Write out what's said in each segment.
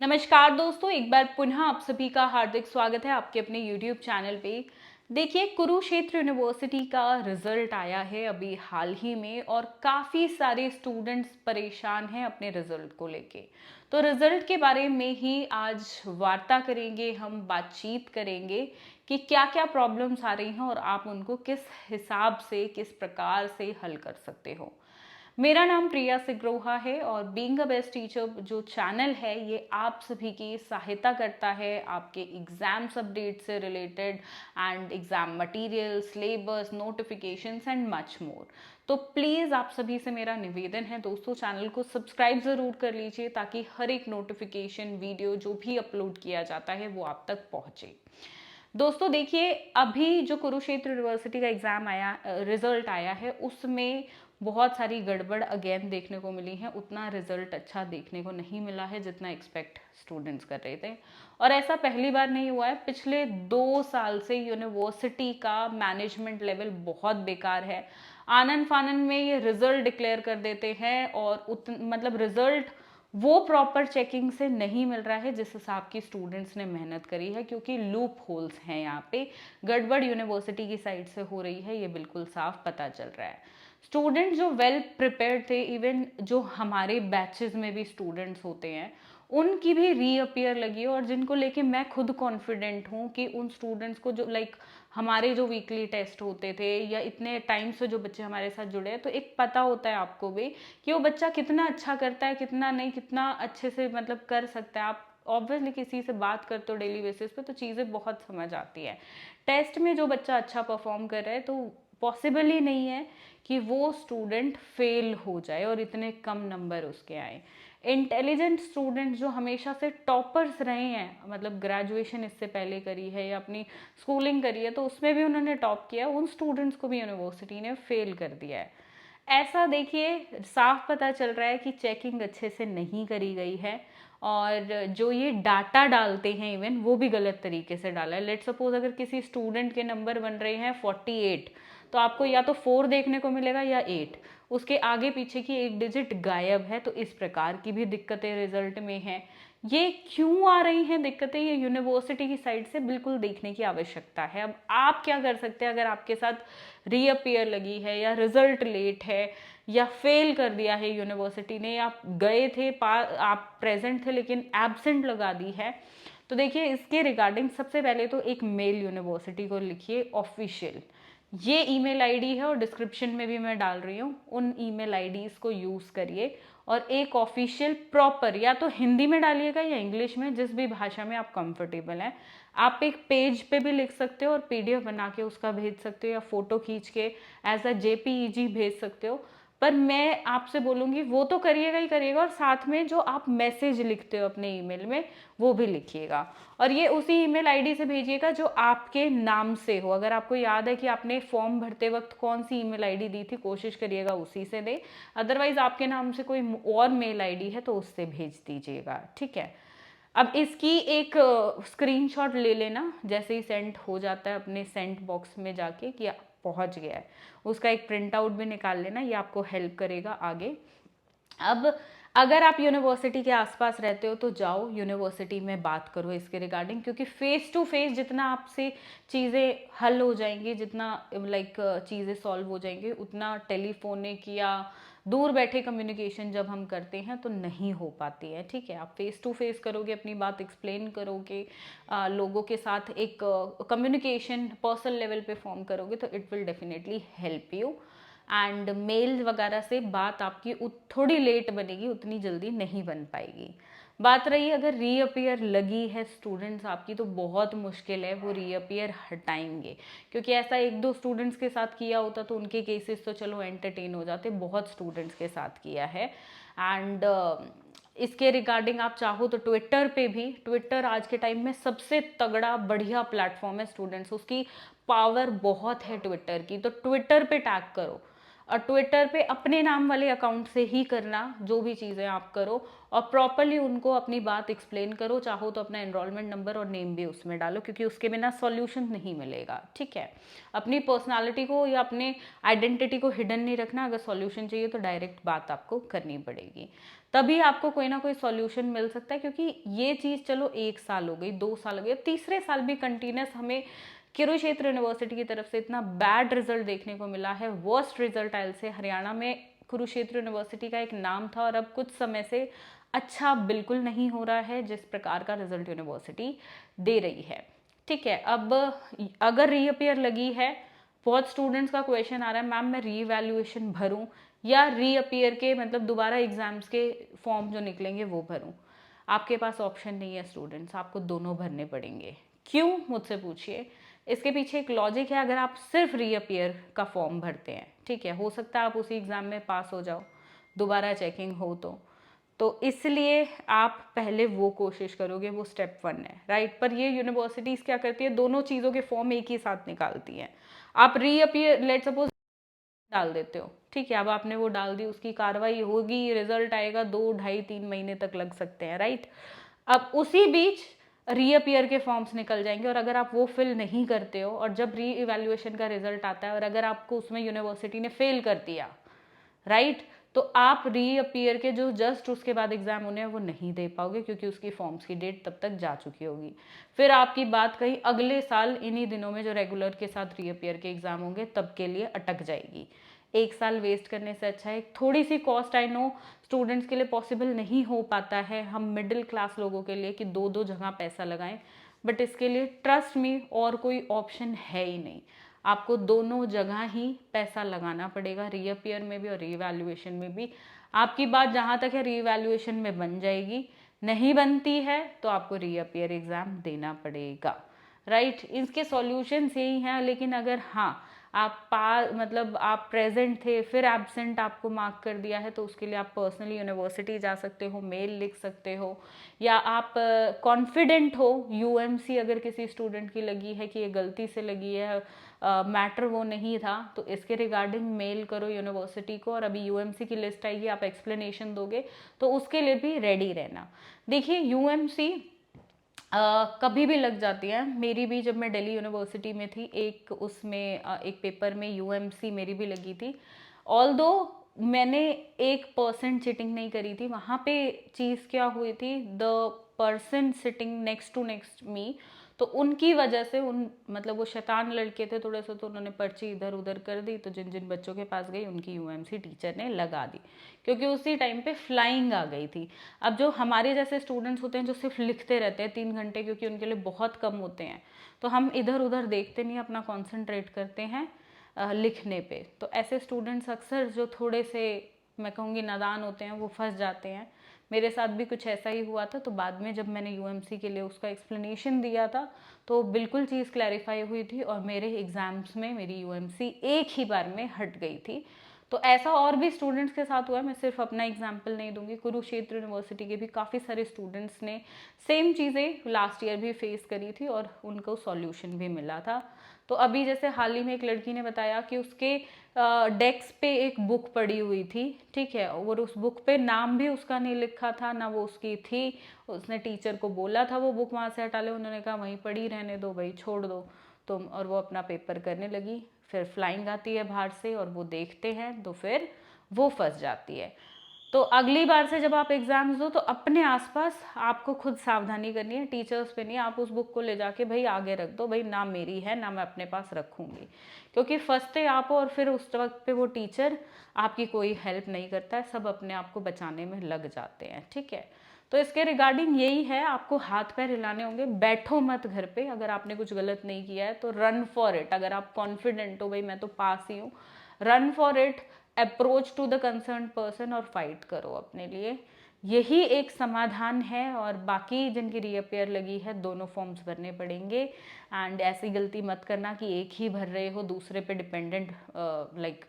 नमस्कार दोस्तों, एक बार पुनः आप सभी का हार्दिक स्वागत है आपके अपने YouTube चैनल पे। देखिए, कुरुक्षेत्र यूनिवर्सिटी का रिजल्ट आया है अभी हाल ही में और काफ़ी सारे स्टूडेंट्स परेशान हैं अपने रिजल्ट को लेके। तो रिजल्ट के बारे में ही आज वार्ता करेंगे, हम बातचीत करेंगे कि क्या क्या प्रॉब्लम्स आ रही हैं और आप उनको किस हिसाब से, किस प्रकार से हल कर सकते हो। मेरा नाम प्रिया सिग्रोहा है और बीइंग अ बेस्ट टीचर जो चैनल है ये आप सभी की सहायता करता है आपके एग्जाम्स अपडेट से related and exam material, syllabus, notifications and much more. तो प्लीज़ आप सभी से मेरा निवेदन है दोस्तों, चैनल को सब्सक्राइब ज़रूर कर लीजिए ताकि हर एक नोटिफिकेशन वीडियो जो भी अपलोड किया जाता है वो आप तक पहुँचे। दोस्तों देखिए, अभी जो कुरुक्षेत्र यूनिवर्सिटी का एग्ज़ाम आया, रिजल्ट आया है, उसमें बहुत सारी गड़बड़ अगेन देखने को मिली है। उतना रिजल्ट अच्छा देखने को नहीं मिला है जितना एक्सपेक्ट स्टूडेंट्स कर रहे थे। और ऐसा पहली बार नहीं हुआ है, पिछले 2 साल से यूनिवर्सिटी का मैनेजमेंट लेवल बहुत बेकार है। आनन फानन में ये रिजल्ट डिक्लेयर कर देते हैं और मतलब रिजल्ट वो प्रॉपर चेकिंग से नहीं मिल रहा है जिस हिसाब की स्टूडेंट्स ने मेहनत करी है, क्योंकि लूप होल्स हैं यहाँ पे, गड़बड़ यूनिवर्सिटी की साइड से हो रही है, ये बिल्कुल साफ पता चल रहा है। स्टूडेंट जो वेल प्रिपेयर्ड थे, इवन जो हमारे बैचेस में भी स्टूडेंट्स होते हैं, उनकी भी रीअपियर लगी है और जिनको लेके मैं खुद कॉन्फिडेंट हूँ कि उन स्टूडेंट्स को जो हमारे जो वीकली टेस्ट होते थे या इतने टाइम से जो बच्चे हमारे साथ जुड़े हैं, तो एक पता होता है आपको भी कि वो बच्चा कितना अच्छा करता है, कितना नहीं, कितना अच्छे से मतलब कर सकता है। आप ऑब्वियसली किसी से बात करते हो डेली बेसिस पे तो चीज़ें बहुत समझ आती है। टेस्ट में जो बच्चा अच्छा परफॉर्म कर रहा है तो पॉसिबल ही नहीं है कि वो स्टूडेंट फेल हो जाए और इतने कम नंबर उसके आए। इंटेलिजेंट स्टूडेंट जो हमेशा से टॉपर्स रहे हैं, मतलब ग्रेजुएशन इससे पहले करी है या अपनी स्कूलिंग करी है तो उसमें भी उन्होंने टॉप किया, उन स्टूडेंट्स को भी यूनिवर्सिटी ने फेल कर दिया है। ऐसा देखिए, साफ पता चल रहा है कि चेकिंग अच्छे से नहीं करी गई है और जो ये डाटा डालते हैं इवन वो भी गलत तरीके से डाला है। लेट सपोज अगर किसी स्टूडेंट के नंबर बन रहे हैं 48, तो आपको या तो 4 देखने को मिलेगा या 8, उसके आगे पीछे की एक डिजिट गायब है। तो इस प्रकार की भी दिक्कतें रिजल्ट में हैं। ये क्यों आ रही हैं दिक्कतें, ये यूनिवर्सिटी की साइड से बिल्कुल देखने की आवश्यकता है। अब आप क्या कर सकते हैं अगर आपके साथ रीअपियर लगी है या रिजल्ट लेट है या फेल कर दिया है यूनिवर्सिटी ने, या आप गए थे, आप प्रेजेंट थे लेकिन एब्सेंट लगा दी है, तो देखिए इसके रिगार्डिंग सबसे पहले तो एक मेल यूनिवर्सिटी को लिखिए ऑफिशियल। ये ईमेल आईडी है और डिस्क्रिप्शन में भी मैं डाल रही हूँ, उन ईमेल आईडीज को यूज़ करिए और एक ऑफिशियल प्रॉपर, या तो हिंदी में डालिएगा या इंग्लिश में, जिस भी भाषा में आप कंफर्टेबल हैं। आप एक पेज पे भी लिख सकते हो और पीडीएफ बना के उसका भेज सकते हो या फोटो खींच के एज अ जेपीईजी भेज सकते हो। पर मैं आपसे बोलूँगी वो तो करिएगा ही करिएगा और साथ में जो आप मैसेज लिखते हो अपने ईमेल में वो भी लिखिएगा और ये उसी ईमेल आईडी से भेजिएगा जो आपके नाम से हो। अगर आपको याद है कि आपने फॉर्म भरते वक्त कौन सी ईमेल आईडी दी थी, कोशिश करिएगा उसी से दे। अदरवाइज आपके नाम से कोई और मेल आईडी है तो उससे भेज दीजिएगा, ठीक है। अब इसकी एक स्क्रीनशॉट ले लेना जैसे ही सेंड हो जाता है, अपने सेंड बॉक्स में जाके कि पहुंच गया है, उसका एक प्रिंट आउट भी निकाल लेना, ये आपको हेल्प करेगा आगे। अब अगर आप यूनिवर्सिटी के आसपास रहते हो तो जाओ यूनिवर्सिटी में बात करो इसके रिगार्डिंग, क्योंकि फेस टू फेस जितना आपसे चीज़ें हल हो जाएंगी, जितना चीज़ें सॉल्व हो जाएंगी, उतना टेलीफोनिक या दूर बैठे कम्युनिकेशन जब हम करते हैं तो नहीं हो पाती है, ठीक है। आप फेस टू फेस करोगे, अपनी बात एक्सप्लेन करोगे, लोगों के साथ एक कम्युनिकेशन पर्सनल लेवल पे फॉर्म करोगे तो it will definitely help you. And mail वगैरह से बात आपकी थोड़ी लेट बनेगी, उतनी जल्दी नहीं बन पाएगी। बात रही अगर रीअपियर लगी है स्टूडेंट्स आपकी, तो बहुत मुश्किल है वो रीअपियर हटाएंगे, क्योंकि ऐसा एक दो स्टूडेंट्स के साथ किया होता तो उनके केसेस तो चलो एंटरटेन हो जाते, बहुत स्टूडेंट्स के साथ किया है। एंड इसके रिगार्डिंग आप चाहो तो ट्विटर पे भी, ट्विटर आज के टाइम में सबसे तगड़ा बढ़िया प्लेटफॉर्म है स्टूडेंट्स, उसकी पावर बहुत है ट्विटर की, तो ट्विटर पे टैग करो। और ट्विटर पे अपने नाम वाले अकाउंट से ही करना, जो भी चीज़ें आप करो, और प्रॉपरली उनको अपनी बात एक्सप्लेन करो। चाहो तो अपना एनरोलमेंट नंबर और नेम भी उसमें डालो, क्योंकि उसके बिना सॉल्यूशन नहीं मिलेगा, ठीक है। अपनी पर्सनालिटी को या अपने आइडेंटिटी को हिडन नहीं रखना। अगर सॉल्यूशन चाहिए तो डायरेक्ट बात आपको करनी पड़ेगी, तभी आपको कोई ना कोई सॉल्यूशन मिल सकता है। क्योंकि ये चीज़ चलो 1 साल हो गई, 2 साल हो गए, तीसरे साल भी कंटिन्यूस हमें कुरुक्षेत्र यूनिवर्सिटी की तरफ से इतना बैड रिजल्ट देखने को मिला है। वर्स्ट रिजल्ट आयल से हरियाणा में कुरुक्षेत्र यूनिवर्सिटी का एक नाम था, और अब कुछ समय से अच्छा बिल्कुल नहीं हो रहा है जिस प्रकार का रिजल्ट यूनिवर्सिटी दे रही है, ठीक है। अब अगर रीअपियर लगी है, बहुत स्टूडेंट्स का क्वेश्चन आ रहा है, मैम मैं रीवैल्यूएशन भरूं या रीअपियर के मतलब दोबारा एग्जाम्स के फॉर्म जो निकलेंगे वो भरूं। आपके पास ऑप्शन नहीं है स्टूडेंट्स, आपको दोनों भरने पड़ेंगे। क्यों, मुझसे पूछिए। इसके पीछे एक लॉजिक है। अगर आप सिर्फ रीअपियर का फॉर्म भरते हैं, ठीक है, हो सकता है आप उसी एग्जाम में पास हो जाओ, दोबारा चेकिंग हो तो इसलिए आप पहले वो कोशिश करोगे, वो स्टेप 1 है, राइट। पर ये यूनिवर्सिटीज़ क्या करती है, दोनों चीज़ों के फॉर्म एक ही साथ निकालती हैं। आप रीअपियर लेट सपोज डाल देते हो, ठीक है, अब आपने वो डाल दी, उसकी कार्रवाई होगी, रिजल्ट आएगा, 2 ढाई 3 महीने तक लग सकते हैं, राइट। अब उसी बीच रीअपियर के फॉर्म्स निकल जाएंगे, और अगर आप वो फिल नहीं करते हो, और जब री इवैल्यूएशन का रिजल्ट आता है और अगर आपको उसमें यूनिवर्सिटी ने फेल कर दिया, राइट, तो आप रीअपियर के जो जस्ट उसके बाद एग्जाम होने हैं वो नहीं दे पाओगे, क्योंकि उसकी फॉर्म्स की डेट तब तक जा चुकी होगी। फिर आपकी बात कहीं अगले साल इन्हीं दिनों में जो रेगुलर के साथ रीअपियर के एग्जाम होंगे तब के लिए अटक जाएगी। 1 साल वेस्ट करने से अच्छा है। थोड़ी सी कॉस्ट आई नो स्टूडेंट्स के लिए पॉसिबल नहीं हो पाता है, हम मिडिल क्लास लोगों के लिए, कि 2 जगह पैसा लगाएं, बट इसके लिए ट्रस्ट मी और कोई ऑप्शन है ही नहीं। आपको दोनों जगह ही पैसा लगाना पड़ेगा, रीअपियर में भी और रीवैल्यूएशन में भी। आपकी बात जहाँ तक है रीवैल्यूएशन में बन जाएगी, नहीं बनती है तो आपको रीअपियर एग्ज़ाम देना पड़ेगा, राइट। इसके सॉल्यूशंस यही हैं। लेकिन अगर हाँ आप मतलब आप प्रेजेंट थे फिर एब्सेंट आपको मार्क कर दिया है, तो उसके लिए आप पर्सनली यूनिवर्सिटी जा सकते हो, मेल लिख सकते हो, या आप कॉन्फिडेंट हो, यूएमसी अगर किसी स्टूडेंट की लगी है कि ये गलती से लगी है, मैटर वो नहीं था, तो इसके रिगार्डिंग मेल करो यूनिवर्सिटी को। और अभी यूएमसी की लिस्ट आएगी, आप एक्सप्लेनेशन दोगे, तो उसके लिए भी रेडी रहना। देखिए यूएमसी कभी भी लग जाती है। मेरी भी जब मैं दिल्ली यूनिवर्सिटी में थी, एक उसमें एक पेपर में यूएमसी मेरी भी लगी थी। ऑल्दो मैंने 1% चिटिंग नहीं करी थी। वहाँ पे चीज़ क्या हुई थी, the person sitting next to next to, me उनकी वजह से मतलब वो शैतान लड़के थे थोड़े से, तो उन्होंने पर्ची इधर उधर कर दी, तो जिन जिन बच्चों के पास गई उनकी यूएमसी टीचर ने लगा दी, क्योंकि उसी टाइम पे फ्लाइंग आ गई थी। अब जो हमारे जैसे स्टूडेंट्स होते हैं जो सिर्फ लिखते रहते हैं 3 घंटे, क्योंकि उनके लिए बहुत कम होते हैं, तो हम इधर उधर देखते नहीं, अपना कॉन्सेंट्रेट करते हैं लिखने पे। तो ऐसे स्टूडेंट्स अक्सर जो थोड़े से मैं कहूँगी नादान होते हैं, वो फंस जाते हैं। मेरे साथ भी कुछ ऐसा ही हुआ था। तो बाद में जब मैंने यूएमसी के लिए उसका एक्सप्लेनेशन दिया था, तो बिल्कुल चीज़ क्लैरिफाई हुई थी, और मेरे एग्ज़ाम्स में मेरी यूएमसी एक ही बार में हट गई थी। तो ऐसा और भी स्टूडेंट्स के साथ हुआ है। मैं सिर्फ अपना एग्जाम्पल नहीं दूंगी, कुरुक्षेत्र यूनिवर्सिटी के भी काफ़ी सारे स्टूडेंट्स ने सेम चीज़ें लास्ट ईयर भी फेस करी थी, और उनको सॉल्यूशन भी मिला था। तो अभी जैसे हाल ही में एक लड़की ने बताया कि उसके डेस्क पे एक बुक पड़ी हुई थी, ठीक है, और उस बुक पे नाम भी उसका नहीं लिखा था, ना वो उसकी थी। उसने टीचर को बोला था वो बुक वहाँ से हटा ले, उन्होंने कहा वहीं पड़ी रहने दो भाई, छोड़ दो तुम, और वो अपना पेपर करने लगी। फिर फ्लाइंग आती है बाहर से और वो देखते हैं, तो फिर वो फंस जाती है। तो अगली बार से जब आप एग्जाम्स दो, तो अपने आसपास आपको खुद सावधानी करनी है, टीचर्स पे नहीं। आप उस बुक को ले जाके भाई आगे रख दो, भाई ना मेरी है ना मैं अपने पास रखूंगी, क्योंकि फंसते आप हो, और फिर उस वक्त पे वो टीचर आपकी कोई हेल्प नहीं करता है, सब अपने आप को बचाने में लग जाते हैं, ठीक है। तो इसके रिगार्डिंग यही है, आपको हाथ पैर हिलाने होंगे, बैठो मत घर पे। अगर आपने कुछ गलत नहीं किया है तो रन फॉर इट। अगर आप कॉन्फिडेंट हो भाई मैं तो पास ही हूँ, run for it, approach to the concern person और फाइट करो अपने लिए। यही एक समाधान है। और बाकी जिनकी रीअपेयर लगी है, दोनों फॉर्म्स भरने पड़ेंगे। एंड ऐसी गलती मत करना कि एक ही भर रहे हो, दूसरे पे डिपेंडेंट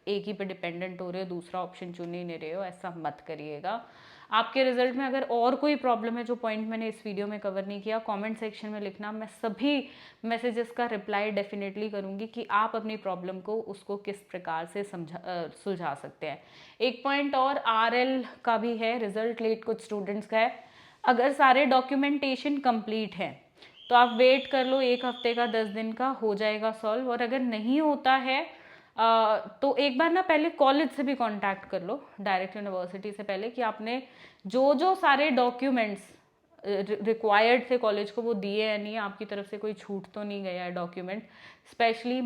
एक ही पे डिपेंडेंट हो रहे हो, दूसरा ऑप्शन चुन ही नहीं रहे हो, ऐसा मत करिएगा। आपके रिजल्ट में अगर और कोई प्रॉब्लम है जो पॉइंट मैंने इस वीडियो में कवर नहीं किया, कमेंट सेक्शन में लिखना, मैं सभी मैसेजेस का रिप्लाई डेफिनेटली करूंगी कि आप अपनी प्रॉब्लम को उसको किस प्रकार से सुलझा सकते हैं। एक पॉइंट और आरएल का भी है, रिजल्ट लेट कुछ स्टूडेंट्स का है। अगर सारे डॉक्यूमेंटेशन कंप्लीट है तो आप वेट कर लो, 1 हफ्ते का, 10 दिन का हो जाएगा सॉल्व। और अगर नहीं होता है तो एक बार ना पहले कॉलेज से भी कांटेक्ट कर लो, डायरेक्ट यूनिवर्सिटी से पहले, कि आपने जो जो सारे डॉक्यूमेंट्स रिक्वायर्ड थे कॉलेज को वो दिए या नहीं, आपकी तरफ से कोई छूट तो नहीं गया है डॉक्यूमेंट। स्पेशली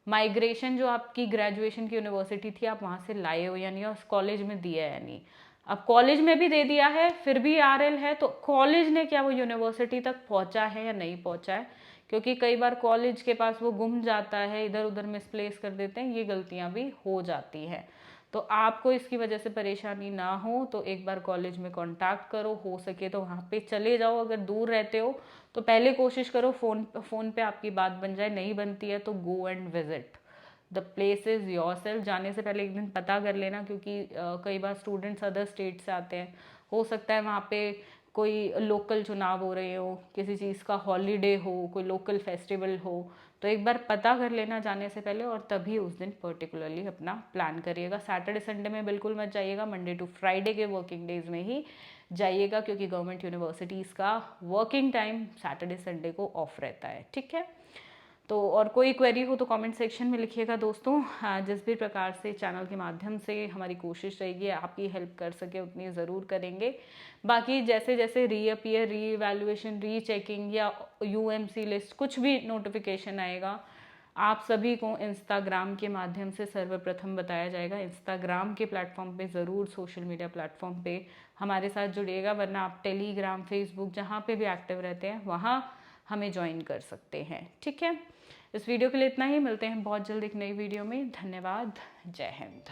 माइग्रेशन जो आपकी ग्रेजुएशन की यूनिवर्सिटी थी, आप वहाँ से लाए हो या नहीं, और कॉलेज में दिया है या नहीं। अब कॉलेज में भी दे दिया है फिर भी आरएल है, तो कॉलेज ने क्या वो यूनिवर्सिटी तक पहुँचा है या नहीं पहुँचा है, क्योंकि कई बार कॉलेज के पास वो गुम जाता है, इधर उधर मिसप्लेस कर देते हैं, ये गलतियाँ भी हो जाती हैं। तो आपको इसकी वजह से परेशानी ना हो तो एक बार कॉलेज में कांटेक्ट करो, हो सके तो वहाँ पे चले जाओ। अगर दूर रहते हो तो पहले कोशिश करो फ़ोन पे आपकी बात बन जाए, नहीं बनती है तो go and visit the place is your self. जाने से पहले एक दिन पता कर लेना, क्योंकि कई बार स्टूडेंट्स अदर स्टेट से आते हैं, हो सकता है वहाँ पे कोई लोकल चुनाव हो रहे हो, किसी चीज़ का हॉलीडे हो, कोई लोकल फेस्टिवल हो, तो एक बार पता कर लेना जाने से पहले, और तभी उस दिन पर्टिकुलरली अपना प्लान करिएगा। सैटरडे संडे में बिल्कुल मत जाइएगा, मंडे टू फ्राइडे के वर्किंग डेज में ही जाइएगा, क्योंकि गवर्नमेंट यूनिवर्सिटीज़ का वर्किंग टाइम सैटरडे संडे को ऑफ रहता है। ठीक है, तो और कोई क्वेरी हो तो कमेंट सेक्शन में लिखिएगा दोस्तों। जिस भी प्रकार से चैनल के माध्यम से हमारी कोशिश रहेगी आपकी हेल्प कर सके उतनी ज़रूर करेंगे। बाकी जैसे जैसे रीअपियर, री इवैल्यूएशन, रीचेकिंग या यूएमसी लिस्ट कुछ भी नोटिफिकेशन आएगा, आप सभी को इंस्टाग्राम के माध्यम से सर्वप्रथम बताया जाएगा। इंस्टाग्राम के प्लेटफॉर्म पे ज़रूर, सोशल मीडिया प्लेटफॉर्म पे हमारे साथ जुड़िएगा, वरना आप टेलीग्राम, फेसबुक जहाँ पे भी एक्टिव रहते हैं वहाँ हमें ज्वाइन कर सकते हैं। ठीक है, इस वीडियो के लिए इतना ही, मिलते हैं बहुत जल्द एक नई वीडियो में। धन्यवाद, जय हिंद।